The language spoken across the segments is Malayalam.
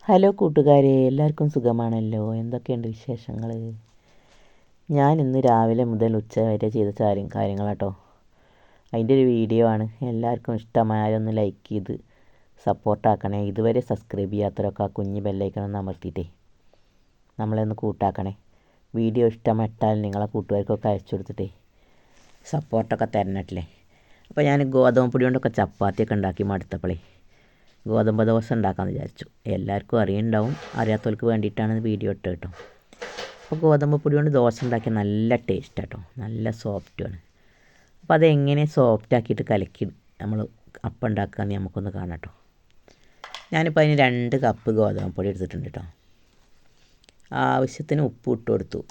ഹലോ കൂട്ടുകാരെ, എല്ലാവർക്കും സുഖമാണല്ലോ. എന്തൊക്കെയുണ്ട് വിശേഷങ്ങൾ? ഞാൻ ഇന്ന് രാവിലെ മുതൽ ഉച്ച വരെ ചെയ്ത കാര്യങ്ങളാട്ടോ. അതിൻ്റെ ഒരു വീഡിയോ ആണ്. എല്ലാവർക്കും ഇഷ്ടമായാലൊന്ന് ലൈക്ക് ചെയ്ത് സപ്പോർട്ടാക്കണേ. ഇതുവരെ സബ്സ്ക്രൈബ് ചെയ്യാത്തവരൊക്കെ ആ കുഞ്ഞ് ബെല്ലൈക്കണമെന്ന് അമർത്തിയിട്ടേ നമ്മളെ ഒന്ന് കൂട്ടാക്കണേ. വീഡിയോ ഇഷ്ടമായിട്ടാൽ നിങ്ങളെ കൂട്ടുകാർക്കൊക്കെ അയച്ചു കൊടുത്തിട്ടേ സപ്പോർട്ടൊക്കെ തരണട്ടില്ലേ. അപ്പോൾ ഞാൻ ഗോതമ്പ് പൊടി കൊണ്ടൊക്കെ ചപ്പാത്തിയൊക്കെ ഉണ്ടാക്കി മടുത്തപ്പോഴേ ഗോതമ്പ് ദോശ ഉണ്ടാക്കാമെന്ന് വിചാരിച്ചു. എല്ലാവർക്കും അറിയുന്നുണ്ടാവും, അറിയാത്തവർക്ക് വേണ്ടിയിട്ടാണ് വീഡിയോ ഇട്ട് കേട്ടോ. അപ്പോൾ ഗോതമ്പ് പൊടി കൊണ്ട് ദോശ ഉണ്ടാക്കിയ നല്ല ടേസ്റ്റ് കേട്ടോ, നല്ല സോഫ്റ്റുമാണ്. അപ്പോൾ അതെങ്ങനെ സോഫ്റ്റാക്കിയിട്ട് കലക്കി നമ്മൾ അപ്പം ഉണ്ടാക്കുകയെന്ന് നമുക്കൊന്ന് കാണാം കേട്ടോ. ഞാനിപ്പോൾ അതിന് 2 കപ്പ് ഗോതമ്പ് പൊടി എടുത്തിട്ടുണ്ട് കേട്ടോ. ആവശ്യത്തിന് ഉപ്പ് ഇട്ട് കൊടുത്തു.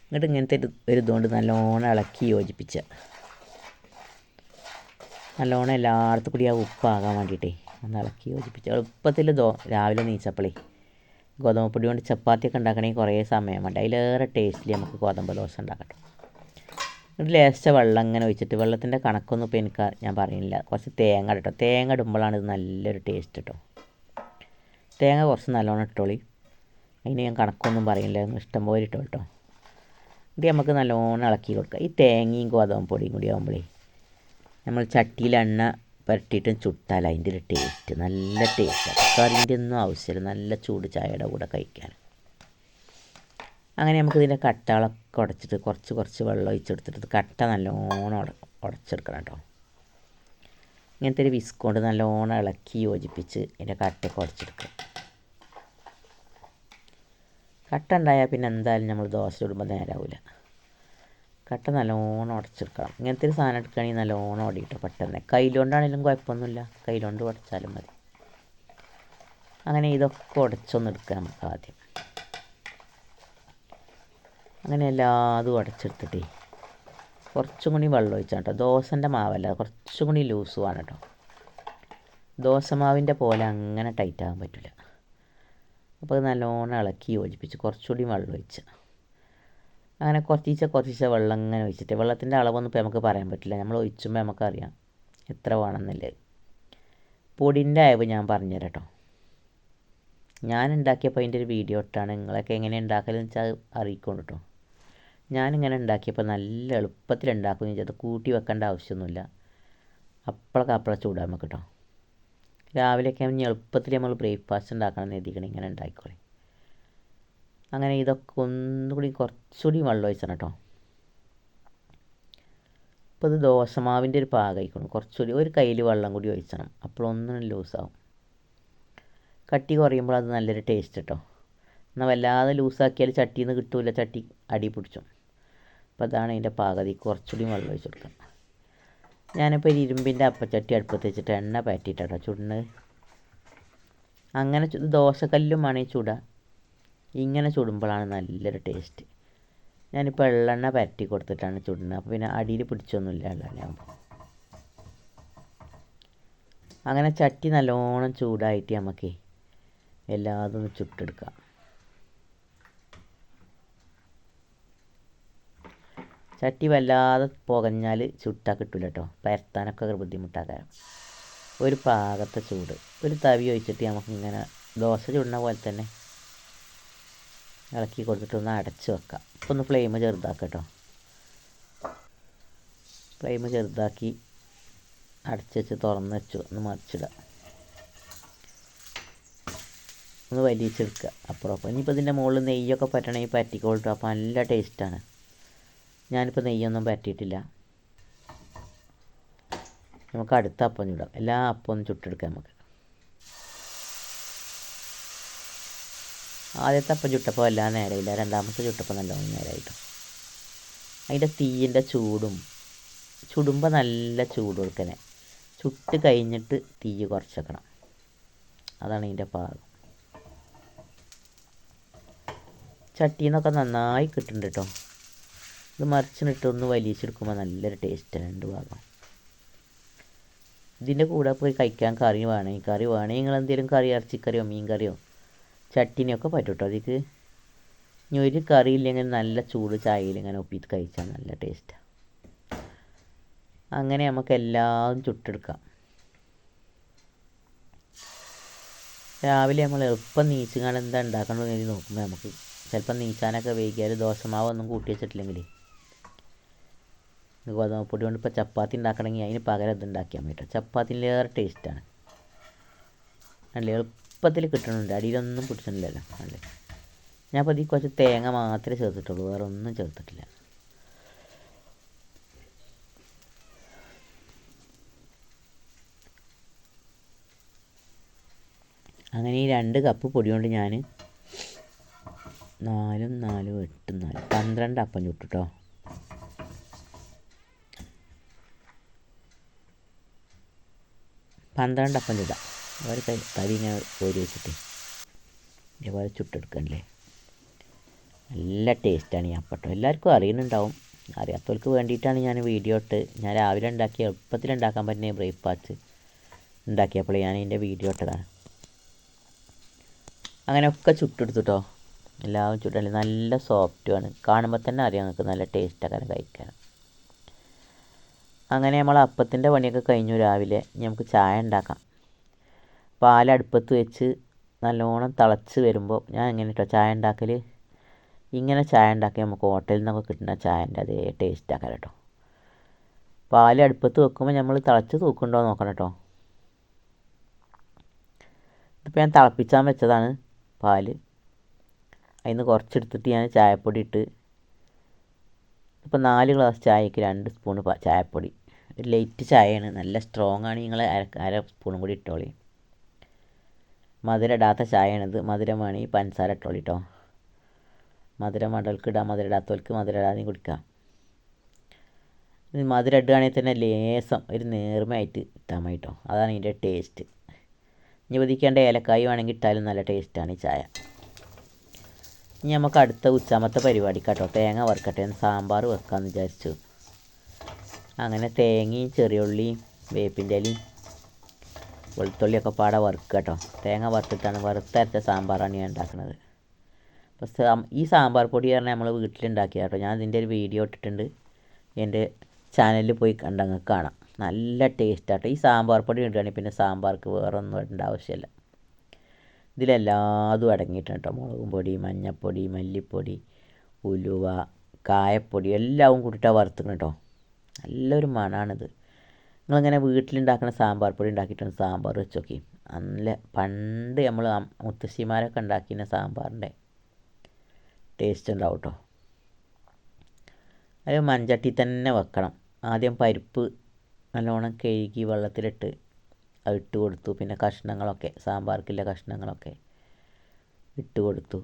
എന്നിട്ട് ഇങ്ങനത്തെ ഒരു ഇതുകൊണ്ട് നല്ലോണം ഇളക്കി യോജിപ്പിച്ച നല്ലോണം എല്ലായിടത്തും കൂടി ആ ഉപ്പാകാൻ വേണ്ടിയിട്ടേ ഒന്ന് ഇളക്കി യോജിപ്പിച്ച് എളുപ്പത്തിൽ രാവിലെ നീച്ചപ്പോഴേ ഗോതമ്പ് പൊടി കൊണ്ട് ചപ്പാത്തിയൊക്കെ ഉണ്ടാക്കണമെങ്കിൽ കുറേ സമയം വേണ്ട. അതിലേറെ ടേസ്റ്റിൽ നമുക്ക് ഗോതമ്പ് ദോശ ഉണ്ടാക്കാം. എന്നിട്ട് ലേശ വെള്ളം ഇങ്ങനെ ഒഴിച്ചിട്ട്, വെള്ളത്തിൻ്റെ കണക്കൊന്നും ഇപ്പോൾ ഞാൻ പറയുന്നില്ല. കുറച്ച് തേങ്ങ കേട്ടോ. തേങ്ങ ഇടുമ്പോഴാണ് ഇത് നല്ലൊരു ടേസ്റ്റ് കേട്ടോ. തേങ്ങ കുറച്ച് നല്ലോണം ഇട്ടോളി. അതിന് ഞാൻ കണക്കൊന്നും പറയുന്നില്ല, ഇഷ്ടംപോലെ ഇട്ടോ കേട്ടോ. എന്നിട്ട് നമുക്ക് നല്ലോണം ഇളക്കി കൊടുക്കുക. ഈ തേങ്ങയും ഗോതമ്പ് പൊടിയും കൂടി ആകുമ്പോഴേ നമ്മൾ ചട്ടിയിൽ എണ്ണ പുരട്ടിയിട്ട് ചുട്ടാൽ അതിൻ്റെ ഒരു ടേസ്റ്റ് നല്ല ടേസ്റ്റാണ്. കറിൻ്റെ ഒന്നും ആവശ്യമില്ല, നല്ല ചൂട് ചായയുടെ കൂടെ കഴിക്കാൻ. അങ്ങനെ നമുക്കിതിൻ്റെ കട്ടകളൊക്കെ ഉടച്ചിട്ട് കുറച്ച് വെള്ളം ഒഴിച്ചെടുത്തിട്ട് കട്ട നല്ലോണം ഉടച്ചെടുക്കണം കേട്ടോ. ഇങ്ങനത്തെ ഒരു വിസ്ക് കൊണ്ട് നല്ലോണം ഇളക്കി യോജിപ്പിച്ച് ഇതിൻ്റെ കട്ടയൊക്കെ ഉടച്ചെടുക്കുക. കട്ട ഉണ്ടായാൽ പിന്നെ എന്തായാലും നമ്മൾ ദോശ ചുടുമ്പോൾ നേരാവില്ല. കട്ട നല്ലോണം ഉടച്ചെടുക്കണം. ഇങ്ങനത്തെ ഒരു സാധനം എടുക്കുകയാണെങ്കിൽ നല്ലോണം ഉടയിട്ടോ പെട്ടെന്ന്. കയ്യിലുകൊണ്ടാണെങ്കിലും കുഴപ്പമൊന്നുമില്ല, കയ്യിലുകൊണ്ട് ഉടച്ചാലും മതി. അങ്ങനെ ഇതൊക്കെ ഉടച്ചൊന്ന് എടുക്കുക നമുക്ക് ആദ്യം. അങ്ങനെ എല്ലാതും ഉടച്ചെടുത്തിട്ടേ കുറച്ചും കൂടി വെള്ളം ഒഴിച്ചാൽ കേട്ടോ. ദോശൻ്റെ മാവല്ല, കുറച്ചും കൂടി ലൂസുമാണ് കേട്ടോ. ദോശമാവിൻ്റെ പോലെ അങ്ങനെ ടൈറ്റാകാൻ പറ്റില്ല. അപ്പോൾ അത് നല്ലോണം ഇളക്കി യോജിപ്പിച്ച് കുറച്ചുകൂടി വെള്ളം ഒഴിച്ച് അങ്ങനെ കുറച്ച് വെള്ളം ഇങ്ങനെ ഒഴിച്ചിട്ട്, വെള്ളത്തിൻ്റെ അളവൊന്നും ഇപ്പോൾ നമുക്ക് പറയാൻ പറ്റില്ല, നമ്മൾ ഒഴിച്ചുമ്പോൾ നമുക്കറിയാം എത്ര വേണമെന്നില്ലേ. പൊടിൻ്റെ അയവ് ഞാൻ പറഞ്ഞുതരാം കേട്ടോ. ഞാൻ ഉണ്ടാക്കിയപ്പോൾ അതിൻ്റെ ഒരു വീഡിയോ ഇട്ടാണ്. നിങ്ങളൊക്കെ എങ്ങനെ ഉണ്ടാക്കലെന്ന് വെച്ചാൽ അറിയിക്കൊണ്ട് കേട്ടോ. ഞാനിങ്ങനെ ഉണ്ടാക്കിയപ്പോൾ നല്ല എളുപ്പത്തിൽ ഉണ്ടാക്കുകയും ചെയ്ത് കൂട്ടി വെക്കേണ്ട ആവശ്യമൊന്നുമില്ല. അപ്പളൊക്കെ ചൂടാൻ നമുക്ക് കേട്ടോ. രാവിലെയൊക്കെ എളുപ്പത്തിൽ നമ്മൾ ബ്രേക്ക്ഫാസ്റ്റ് ഉണ്ടാക്കണം എഴുതിക്കണം, ഇങ്ങനെ ഉണ്ടാക്കിക്കോളെ. അങ്ങനെ ഇതൊക്കെ ഒന്നുകൂടി കുറച്ചുകൂടി വെള്ളം ഒഴിച്ചണം കേട്ടോ. ഇപ്പോൾ ഇത് ദോശമാവിൻ്റെ ഒരു പാകമായിക്കണം. കുറച്ചുകൂടി ഒരു കയ്യിൽ വെള്ളം കൂടി ഒഴിച്ചണം, അപ്പോഴൊന്നും ലൂസാവും. കട്ടി കുറയുമ്പോൾ അത് നല്ലൊരു ടേസ്റ്റ് കേട്ടോ. എന്നാൽ വല്ലാതെ ലൂസാക്കിയാൽ ചട്ടിയിൽ നിന്ന് കിട്ടില്ല, ചട്ടി അടി പിടിച്ചും. അപ്പോൾ അതാണ് അതിൻ്റെ പാകത. കുറച്ചുകൂടി വെള്ളം ഒഴിച്ച് കൊടുക്കണം. ഞാനിപ്പോൾ ഒരു ഇരുമ്പിൻ്റെ അപ്പച്ചട്ടി അടുപ്പത്ത് വെച്ചിട്ട് എണ്ണ പറ്റിയിട്ടോ ചുടുന്നത്. അങ്ങനെ ദോശക്കല്ലും വേണമെങ്കിൽ ചൂടാം. ഇങ്ങനെ ചുടുമ്പോഴാണ് നല്ലൊരു ടേസ്റ്റ്. ഞാനിപ്പോൾ എള്ളെണ്ണ പരട്ടി കൊടുത്തിട്ടാണ് ചുടുന്നത്. അപ്പോൾ പിന്നെ അടിയിൽ പിടിച്ചൊന്നുമില്ല എള്ളെണ്ണയാകുമ്പോൾ. അങ്ങനെ ചട്ടി നല്ലോണം ചൂടായിട്ട് നമുക്ക് എല്ലാതും ഒന്ന് ചുട്ടെടുക്കാം. ചട്ടി വല്ലാതെ പുകഞ്ഞാൽ ചുട്ടാൽ കിട്ടില്ല കേട്ടോ. പരത്താനൊക്കെ ബുദ്ധിമുട്ടാകാരം. ഒരു പാകത്തെ ചൂട്, ഒരു തവി ഒഴിച്ചിട്ട് നമുക്കിങ്ങനെ ദോശ ചുടുന്ന പോലെ തന്നെ ഇളക്കി കൊടുത്തിട്ടൊന്ന് അടച്ച് വെക്കാം. ഇപ്പോൾ ഒന്ന് ഫ്ലെയിം ചെറുതാക്കാം കേട്ടോ. ഫ്ലെയിം ചെറുതാക്കി അടച്ച് വെച്ച് തുറന്ന് വെച്ചു ഒന്ന് മറിച്ചിടുക, ഒന്ന് വലിച്ചെടുക്കുക. അപ്പുറം ഇനിയിപ്പോൾ ഇതിൻ്റെ മുകളിൽ നെയ്യൊക്കെ പറ്റണമെങ്കിൽ പറ്റിക്കോളട്ടോ. അപ്പോൾ നല്ല ടേസ്റ്റാണ്. ഞാനിപ്പോൾ നെയ്യൊന്നും പറ്റിയിട്ടില്ല. നമുക്ക് അടുത്ത അപ്പം ചുടാം. എല്ലാ അപ്പം ഒന്ന് ചുട്ടെടുക്കാം നമുക്ക്. ആദ്യത്തെ അപ്പം ചുട്ടപ്പോൾ എല്ലാം നേരമില്ല, രണ്ടാമത്തെ ചുട്ടപ്പോൾ നല്ലോണം നേരമായിട്ടോ. അതിൻ്റെ തീയിൻ്റെ ചുടുമ്പോൾ നല്ല ചൂട് കൊടുക്കണേ. ചുട്ട് കഴിഞ്ഞിട്ട് തീ കുറച്ച് വെക്കണം. അതാണ് ഇതിൻ്റെ പാകം. ചട്ടിയിൽ നിന്നൊക്കെ നന്നായി കിട്ടുന്നുണ്ട് കേട്ടോ. ഇത് മറിച്ചിട്ട് ഒന്ന് വലിച്ചെടുക്കുമ്പോൾ നല്ലൊരു ടേസ്റ്റാണ് 2 ഭാഗം. ഇതിൻ്റെ കൂടെ പോയി കഴിക്കാൻ കറി വേണമെങ്കിൽ നിങ്ങൾ എന്തെങ്കിലും കറി, ഇറച്ചിക്കറിയോ മീൻ കറിയോ ചട്ടിനിയൊക്കെ പറ്റും കേട്ടോ. അതിക്ക് ഇനി ഒരു കറി ഇല്ലെങ്കിൽ നല്ല ചൂട് ചായയിൽ ഇങ്ങനെ ഒപ്പിയിട്ട് കഴിച്ചാൽ നല്ല ടേസ്റ്റാണ്. അങ്ങനെ നമുക്ക് എല്ലാം ചുട്ടെടുക്കാം. രാവിലെ നമ്മൾ എളുപ്പം നീച്ചുകാണ്ട് എന്താ ഉണ്ടാക്കണമെന്ന് കരുതി നോക്കുമ്പോൾ നമുക്ക് ചിലപ്പോൾ നീച്ചാനൊക്കെ വൈകിയാൽ ദോശമാവൊന്നും കൂട്ടി വെച്ചിട്ടില്ലെങ്കിൽ ഗോതമ്പ് പൊടി കൊണ്ട് ഇപ്പോൾ ചപ്പാത്തി ഉണ്ടാക്കണമെങ്കിൽ അതിന് പകരം ഇത് ഉണ്ടാക്കിയാൽ മതി കേട്ടോ. ചപ്പാത്തിയിലേറെ ടേസ്റ്റാണ്. നല്ല എളുപ്പത്തിൽ കിട്ടണുണ്ട്, അടിയിലൊന്നും പിടിച്ചിട്ടില്ലല്ലോ. അല്ലേ, ഞാൻ അപ്പോൾ ഇതിൽ കുറച്ച് തേങ്ങ മാത്രമേ ചേർത്തിട്ടുള്ളൂ, വേറെ ഒന്നും ചേർത്തിട്ടില്ല. അങ്ങനെ ഈ 2 കപ്പ് പൊടി കൊണ്ട് ഞാൻ 4 4 8 4 12 അപ്പം ചുട്ടു കേട്ടോ. പന്ത്രണ്ട് അപ്പം ചുടാം. ഒരു തവി ഇങ്ങനെ കോരി വെച്ചിട്ട് ഇതേപോലെ ചുട്ടെടുക്കണല്ലേ. നല്ല ടേസ്റ്റാണ് ഈ അപ്പം കേട്ടോ. എല്ലാവർക്കും അറിയുന്നുണ്ടാവും, അറിയാത്തവർക്ക് വേണ്ടിയിട്ടാണ് ഞാൻ വീഡിയോ ഇട്ട്. ഞാൻ രാവിലെ ഉണ്ടാക്കിയ എളുപ്പത്തിൽ ഉണ്ടാക്കാൻ പറ്റുന്ന ബ്രേക്ക്ഫാസ്റ്റ് ഉണ്ടാക്കിയപ്പോൾ ഞാൻ ഇതിൻ്റെ വീഡിയോ ഇട്ടതാണ്. അങ്ങനെ ഒക്കെ ചുട്ടെടുത്തു കേട്ടോ. എല്ലാവരും ചുട്ടല്ലേ, നല്ല സോഫ്റ്റുമാണ്. കാണുമ്പോൾ തന്നെ അറിയാം നിങ്ങൾക്ക് നല്ല ടേസ്റ്റൊക്കെ കഴിക്കാൻ. അങ്ങനെ നമ്മൾ അപ്പത്തിൻ്റെ പണിയൊക്കെ കഴിഞ്ഞു രാവിലെ. നമുക്ക് ചായ ഉണ്ടാക്കാം. പാലടുപ്പത്ത് വെച്ച് നല്ലോണം തിളച്ച് വരുമ്പോൾ ഞാൻ എങ്ങനെ കേട്ടോ ചായ ഉണ്ടാക്കൽ, ഇങ്ങനെ ചായ ഉണ്ടാക്കി നമുക്ക് ഹോട്ടലിൽ നിന്നൊക്കെ കിട്ടുന്ന ചായൻ്റെ അതേ ടേസ്റ്റ് ആക്കാം കേട്ടോ. പാൽ അടുപ്പത്ത് വെക്കുമ്പോൾ നമ്മൾ തിളച്ച് തൂക്കുന്നുണ്ടോ നോക്കണം കേട്ടോ. ഇതിപ്പോൾ ഞാൻ തിളപ്പിച്ചാൻ വെച്ചതാണ് പാൽ. അതിൽ നിന്ന് കുറച്ചെടുത്തിട്ട് ഞാൻ ചായപ്പൊടി ഇട്ട്, ഇപ്പോൾ 4 ഗ്ലാസ് ചായക്ക് 2 സ്പൂൺ ചായപ്പൊടി. ഒരു ലൈറ്റ് ചായയാണ്, നല്ല സ്ട്രോങ് ആണ്. നിങ്ങൾ അര സ്പൂണും കൂടി ഇട്ടോളി. മധുരം ഇടാത്ത ചായയാണിത്. മധുരം വേണമെങ്കിൽ പഞ്ചസാര ഇട്ടോളി കേട്ടോ. മധുരം വേണ്ടവർക്ക് ഇടാം, മധുരം ഇടാത്തവർക്ക് മധുരം ഇടാതെയും കുടിക്കാം. മധുരം ഇടുകയാണെങ്കിൽ തന്നെ ലേസം ഒരു നേർമയായിട്ട് ഇട്ടാൽ മതി കേട്ടോ. അതാണ് ഇതിൻ്റെ ടേസ്റ്റ്. ഇനി ഉദിക്കേണ്ട ഏലക്കായ് വേണമെങ്കിൽ ഇട്ടാലും നല്ല ടേസ്റ്റാണ് ഈ ചായ. ഇനി നമുക്ക് അടുത്ത ഉച്ചാമത്തെ പരിപാടിക്കാട്ടോ തേങ്ങ വറുക്കട്ടെ. സാമ്പാർ വെക്കാമെന്ന് വിചാരിച്ചു. അങ്ങനെ തേങ്ങയും ചെറിയുള്ളിയും വേപ്പിൻ്റെ ഇലയും വെളുത്തുള്ളിയൊക്കെ പാടെ വറുക്കുക കേട്ടോ. തേങ്ങ വറുത്തിട്ടാണ്, വറുത്തരച്ച സാമ്പാറാണ് ഞാൻ ഉണ്ടാക്കുന്നത്. അപ്പോൾ ഈ സാമ്പാർ പൊടി പറഞ്ഞാൽ നമ്മൾ വീട്ടിലുണ്ടാക്കിയ കേട്ടോ. ഞാൻ ഇതിൻ്റെ ഒരു വീഡിയോ ഇട്ടിട്ടുണ്ട്, എൻ്റെ ചാനലിൽ പോയി കണ്ടങ്ങ് കാണാം. നല്ല ടേസ്റ്റാട്ടോ. ഈ സാമ്പാർ പൊടി ഇടുകയാണെങ്കിൽ പിന്നെ സാമ്പാർക്ക് വേറെ ഒന്നും ഇടേണ്ട ആവശ്യമില്ല. ഇതിലെല്ലാതും അടങ്ങിയിട്ടുണ്ട് കേട്ടോ. മുളകും പൊടി, മഞ്ഞൾപ്പൊടി, മല്ലിപ്പൊടി, ഉലുവ, കായപ്പൊടി എല്ലാം കൂട്ടിയിട്ടാണ് വറുത്തുക്കണം കേട്ടോ. നല്ലൊരു മണമാണിത്. നിങ്ങളിങ്ങനെ വീട്ടിലുണ്ടാക്കുന്ന സാമ്പാർ പൊടി ഉണ്ടാക്കിയിട്ടാണ് സാമ്പാർ വെച്ച് നോക്കി. നല്ല പണ്ട് നമ്മൾ മുത്തശ്ശിമാരൊക്കെ ഉണ്ടാക്കിയ സാമ്പാറിൻ്റെ ടേസ്റ്റ് ഉണ്ടാവും കേട്ടോ. അത് മൺചട്ടി തന്നെ വെക്കണം. ആദ്യം പരിപ്പ് നല്ലോണം കഴുകി വെള്ളത്തിലിട്ട് അത് ഇട്ട് കൊടുത്തു. പിന്നെ കഷ്ണങ്ങളൊക്കെ, സാമ്പാർക്കുള്ള കഷ്ണങ്ങളൊക്കെ ഇട്ട് കൊടുത്തു.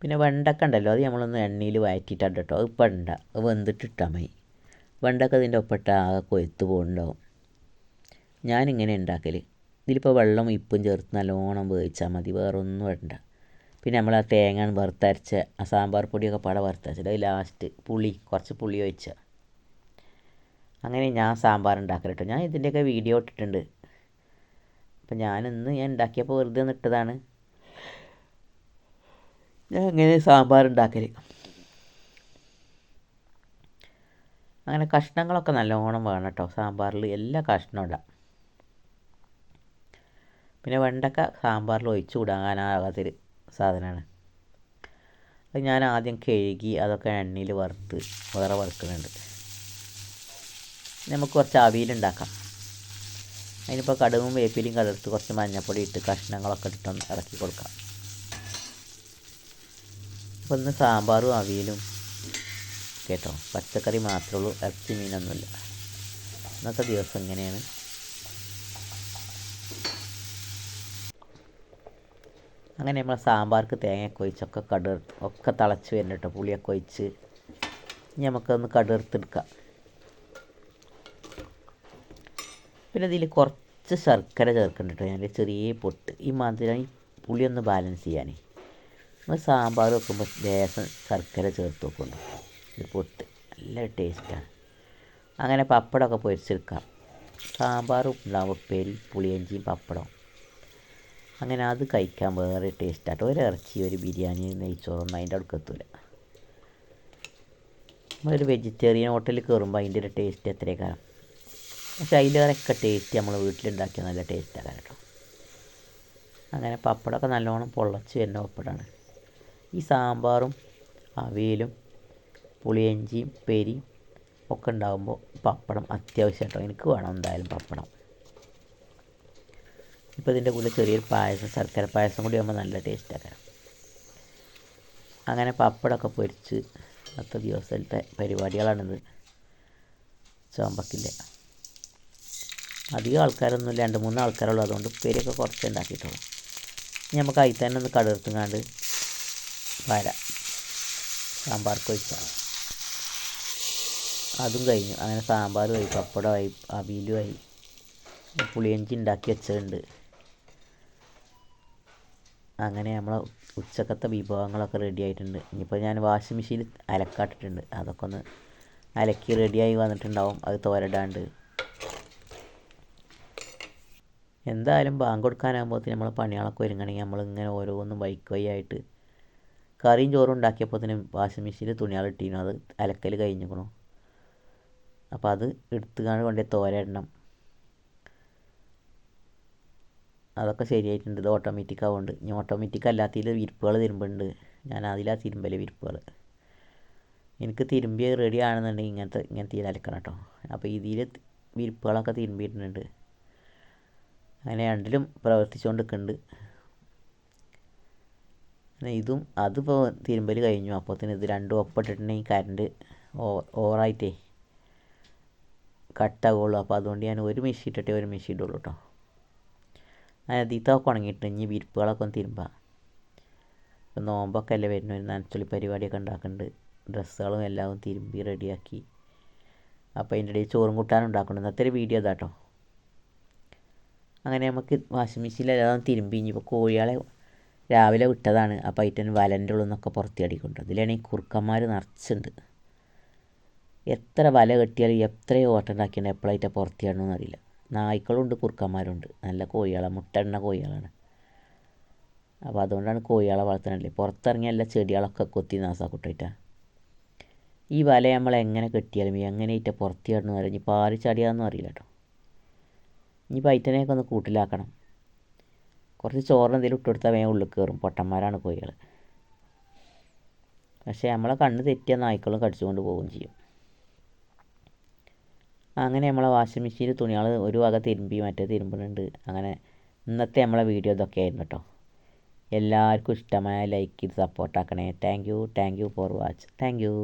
പിന്നെ വെണ്ടക്ക ഉണ്ടല്ലോ, അത് നമ്മളൊന്ന് എണ്ണയിൽ വഴറ്റിയിട്ടാണ് കേട്ടോ. അത് ഇപ്പം ഇടണ്ട, അത് വെന്തിട്ടിട്ടാൽ മതി. വെണ്ടക്ക ഇതിൻ്റെ ഒപ്പിട്ട് ആകെ കൊഴുത്ത് പോകുന്നുണ്ടാവും. ഞാനിങ്ങനെ ഉണ്ടാക്കൽ. ഇതിലിപ്പോൾ വെള്ളം ഉപ്പും ചേർത്ത് നല്ലോണം വേവിച്ചാൽ മതി, വേറൊന്നും ഇടണ്ട. പിന്നെ നമ്മൾ ആ തേങ്ങ വറുത്തരച്ച ആ സാമ്പാർ പൊടിയൊക്കെ പാടെ വറുത്തരച്ചിട്ട് അത് ലാസ്റ്റ് കുറച്ച് പുളി ഒഴിച്ച. അങ്ങനെ ഞാൻ സാമ്പാർ ഉണ്ടാക്കൽ കേട്ടോ. ഞാൻ ഇതിൻ്റെയൊക്കെ വീഡിയോ ഇട്ടിട്ടുണ്ട്. അപ്പം ഞാൻ ഉണ്ടാക്കിയപ്പോൾ വെറുതെ ഇട്ടതാണ്. ഞാൻ ഇങ്ങനെ സാമ്പാർ ഉണ്ടാക്കൽ. അങ്ങനെ കഷ്ണങ്ങളൊക്കെ നല്ലോണം വേണം കേട്ടോ സാമ്പാറിൽ. എല്ലാ കഷ്ണവും ഇടാം. പിന്നെ വെണ്ടക്ക സാമ്പാറിൽ ഒഴിച്ചു കൂടാനാകാത്തൊരു സാധനമാണ്. അത് ഞാൻ ആദ്യം കഴുകി അതൊക്കെ എണ്ണയിൽ വറുത്ത് വേറെ വറുക്കുന്നുണ്ട്. നമുക്ക് കുറച്ച് അവിയലുണ്ടാക്കാം. അതിനിപ്പോൾ കടുകും വേപ്പിലയും കടർത്ത് കുറച്ച് മഞ്ഞൾപ്പൊടി ഇട്ട് കഷ്ണങ്ങളൊക്കെ ഇട്ടൊന്ന് ഇറക്കി കൊടുക്കാം. അപ്പോൾ ഇന്ന് സാമ്പാറും അവിയലും കേട്ടോ. പച്ചക്കറി മാത്രമേ ഉള്ളൂ, ഇറച്ചി മീനൊന്നുമില്ല. ഇന്നത്തെ ദിവസം ഇങ്ങനെയാണ്. അങ്ങനെ നമ്മൾ സാമ്പാർക്ക് തേങ്ങയൊക്കെ ഒഴിച്ചൊക്കെ ഒക്കെ തിളച്ച് വരുന്നുണ്ട് കേട്ടോ. പുളിയൊക്കെ ഒഴിച്ച് ഇനി നമുക്കൊന്ന് കടുർത്തെടുക്കാം. പിന്നെ ഇതിൽ കുറച്ച് ശർക്കര ചേർക്കുന്നുണ്ട് കേട്ടോ. ഞാൻ ചെറിയ പൊട്ട്, ഈ മധുരം ഈ പുളിയൊന്ന് ബാലൻസ് ചെയ്യാനേ. നമ്മൾ സാമ്പാർ വെക്കുമ്പോൾ ലേശം ശർക്കര ചേർത്ത് വെക്കുന്നുണ്ട്, ഒരു പൊട്ട്. നല്ല ടേസ്റ്റാണ്. അങ്ങനെ പപ്പടമൊക്കെ പൊരിച്ചെടുക്കാം. സാമ്പാറും ഉണ്ടാവും, ഉപ്പേരി, പുളിയഞ്ചിയും പപ്പടം. അങ്ങനെ അത് കഴിക്കാൻ വേറെ ടേസ്റ്റാട്ടോ. ഒരു ഇറച്ചി, ഒരു ബിരിയാണി, നെയ്ച്ചോറൊന്നും അതിൻ്റെ അടുക്ക് എത്തൂല. നമ്മളൊരു വെജിറ്റേറിയൻ ഹോട്ടലിൽ കയറുമ്പോൾ അതിൻ്റെ ഒരു ടേസ്റ്റ് എത്രയും കാലം. പക്ഷെ അതിലേറെയൊക്കെ ടേസ്റ്റ് നമ്മൾ വീട്ടിലുണ്ടാക്കിയ നല്ല ടേസ്റ്റാണ് കേട്ടോ. അങ്ങനെ പപ്പടമൊക്കെ നല്ലോണം പൊള്ളച്ച് വരുന്ന പപ്പടമാണ്. ഈ സാമ്പാറും അവിയലും പുളിയഞ്ചിയും പെരിയും ഒക്കെ ഉണ്ടാകുമ്പോൾ പപ്പടം അത്യാവശ്യം കേട്ടോ. എനിക്ക് വേണം എന്തായാലും പപ്പടം. ഇപ്പോൾ ഇതിൻ്റെ കൂടെ ചെറിയൊരു പായസം, ശർക്കര പായസം കൂടി ആകുമ്പോൾ നല്ല ടേസ്റ്റാണ്. അങ്ങനെ പപ്പടമൊക്കെ പൊരിച്ച് അത്ര ദിവസത്തെ പരിപാടികളാണിത്. ചോമ്പക്കില്ല അധികം ആൾക്കാരൊന്നുമില്ല, 2-3 ആൾക്കാരുള്ളൂ. അതുകൊണ്ട് ഉപ്പേരിയൊക്കെ കുറച്ച് ഉണ്ടാക്കിയിട്ടുള്ളൂ. ഇനി നമുക്ക് അതിൽ തന്നെ ഒന്ന് കടുകെടുത്തുങ്ങാണ്ട് വരാം സാമ്പാർക്ക് ഒഴിച്ചാൽ. അതും കഴിഞ്ഞു. അങ്ങനെ സാമ്പാറുമായി, പപ്പടമായി, അവിയലുമായി, പുളിയഞ്ചി ഉണ്ടാക്കി വെച്ചതുണ്ട്. അങ്ങനെ നമ്മൾ ഉച്ചക്കത്തെ വിഭവങ്ങളൊക്കെ റെഡി ആയിട്ടുണ്ട്. ഇനിയിപ്പോൾ ഞാൻ വാഷിംഗ് മെഷീനിൽ അലക്കാട്ടിട്ടുണ്ട്. അതൊക്കെ ഒന്ന് അലക്കി റെഡിയായി വന്നിട്ടുണ്ടാവും. അത് തോരടാണ്ട് എന്തായാലും ബാങ്ക് കൊടുക്കാനാകുമ്പോഴത്തേന് നമ്മൾ പണികളൊക്കെ ഒരുങ്ങണമെങ്കിൽ നമ്മളിങ്ങനെ ഓരോന്നും വൈയായിട്ട് കറിയും ചോറും ഉണ്ടാക്കിയപ്പോഴത്തേനും വാഷിംഗ് മെഷീനിൽ തുണികൾ ഇട്ടിരുന്നു. അത് അലക്കൽ കഴിഞ്ഞിരിക്കണു. അപ്പോൾ അത് എടുത്തുകൊണ്ട് കൊണ്ടേ തോരയിടണം. അതൊക്കെ ശരിയായിട്ടുണ്ട്. ഇത് ഓട്ടോമാറ്റിക് ആവുന്നുണ്ട്. ഇനി ഓട്ടോമാറ്റിക് അല്ലാത്തതിൽ വിരിപ്പുകൾ തിരുമ്പുന്നുണ്ട്. ഞാൻ അതിലാണ് തിരുമ്പൽ വിരിപ്പുകൾ. എനിക്ക് തിരുമ്പി റെഡി ആണെന്നുണ്ടെങ്കിൽ ഇങ്ങനത്തെ അലക്കണം കേട്ടോ. അപ്പോൾ ഇതിൽ വിരിപ്പുകളൊക്കെ തിരുമ്പിയിട്ടുണ്ട്. അങ്ങനെ രണ്ടിലും പ്രവർത്തിച്ചുകൊണ്ട് നിൽക്കുന്നുണ്ട്. ഇതും അതിപ്പോൾ തിരുമ്പൽ കഴിഞ്ഞു. അപ്പോഴത്തേന് ഇത് രണ്ടും ഒപ്പിട്ടിട്ടുണ്ടെങ്കിൽ കറണ്ട് ഓവറായിട്ടേ കട്ടാകുള്ളൂ. അപ്പോൾ അതുകൊണ്ട് ഞാൻ ഒരു മെഷീൻ ഇട്ടിട്ടേ ഒരു മെഷീൻ ഇടുള്ളൂ കേട്ടോ. അങ്ങനെ ഇതിത്തൊക്കെ ഉണങ്ങിയിട്ട് ഇനി വിരിപ്പുകളൊക്കെ ഒന്ന് തിരുമ്പാം. ഇപ്പം നോമ്പൊക്കെ അല്ലേ വരുന്ന, ഒരു നനച്ചുള്ളി പരിപാടിയൊക്കെ ഉണ്ടാക്കുന്നുണ്ട്. ഡ്രസ്സുകളും എല്ലാം തിരുമ്പി റെഡിയാക്കി. അപ്പോൾ അതിൻ്റെ ഇടയിൽ ചോറും കൂട്ടാനും ഉണ്ടാക്കണം. ഇന്നത്തെ ഒരു വീഡിയോ ഇതാട്ടോ. അങ്ങനെ നമുക്ക് വാഷിംഗ് മെഷീനിലെല്ലാം തിരുമ്പി. ഇനിയിപ്പോൾ കോഴികളെ രാവിലെ വിട്ടതാണ്. അപ്പോൾ അതിന് വലൻ്റെ ഉള്ളിൽ നിന്നൊക്കെ പുറത്തിയാടിക്കൊണ്ട്. അതിലാണെങ്കിൽ കുറുക്കന്മാർ നിറച്ചുണ്ട്. എത്ര വല കെട്ടിയാലും എത്രയോ ഓട്ടം ഉണ്ടാക്കിയാലും എപ്പോഴായിട്ട് പുറത്തിയാടണമെന്ന് അറിയില്ല. നായ്ക്കളുണ്ട്, കുറുക്കന്മാരുണ്ട്. നല്ല കോഴികളാണ്, മുട്ടയിടുന്ന കോഴികളാണ്. അപ്പോൾ അതുകൊണ്ടാണ് കോഴികളെ വളർത്തുന്നില്ലേ. പുറത്തിറങ്ങിയ എല്ലാ ചെടികളൊക്കെ കൊത്തി നാസാക്കൂട്ടായിട്ടാണ്. ഈ വല നമ്മൾ എങ്ങനെ കെട്ടിയാലും എങ്ങനെയായിട്ട് പുറത്തിയാടണമെന്ന് അറിയാം. ഇനിയിപ്പോൾ ആര് ചടിയാണെന്നും അറിയില്ല കേട്ടോ. ഇനിയിപ്പോൾ ഐറ്റനെയൊക്കെ ഒന്ന് കൂട്ടിലാക്കണം. കുറച്ച് ചോറ് എന്തെങ്കിലും ഇട്ട് കൊടുത്താൽ വേഗം ഉള്ളിൽ കയറും. പൊട്ടന്മാരാണ് കോഴികൾ. പക്ഷേ നമ്മളെ കണ്ണ് തെറ്റിയ നായ്ക്കളും കടിച്ചുകൊണ്ട് പോവുകയും ചെയ്യും. അങ്ങനെ നമ്മളെ വാഷിംഗ് മെഷീനിൽ തുണികൾ ഒരു വക തിരുമ്പി മറ്റേ തിരുമ്പുന്നുണ്ട്. അങ്ങനെ ഇന്നത്തെ നമ്മളെ വീഡിയോ ഇതൊക്കെ ആയിരുന്നു കേട്ടോ. എല്ലാവർക്കും ഇഷ്ടമായ ലൈക്ക് ചെയ്ത് സപ്പോർട്ടാക്കണേ. Thank you for watch. Thank U.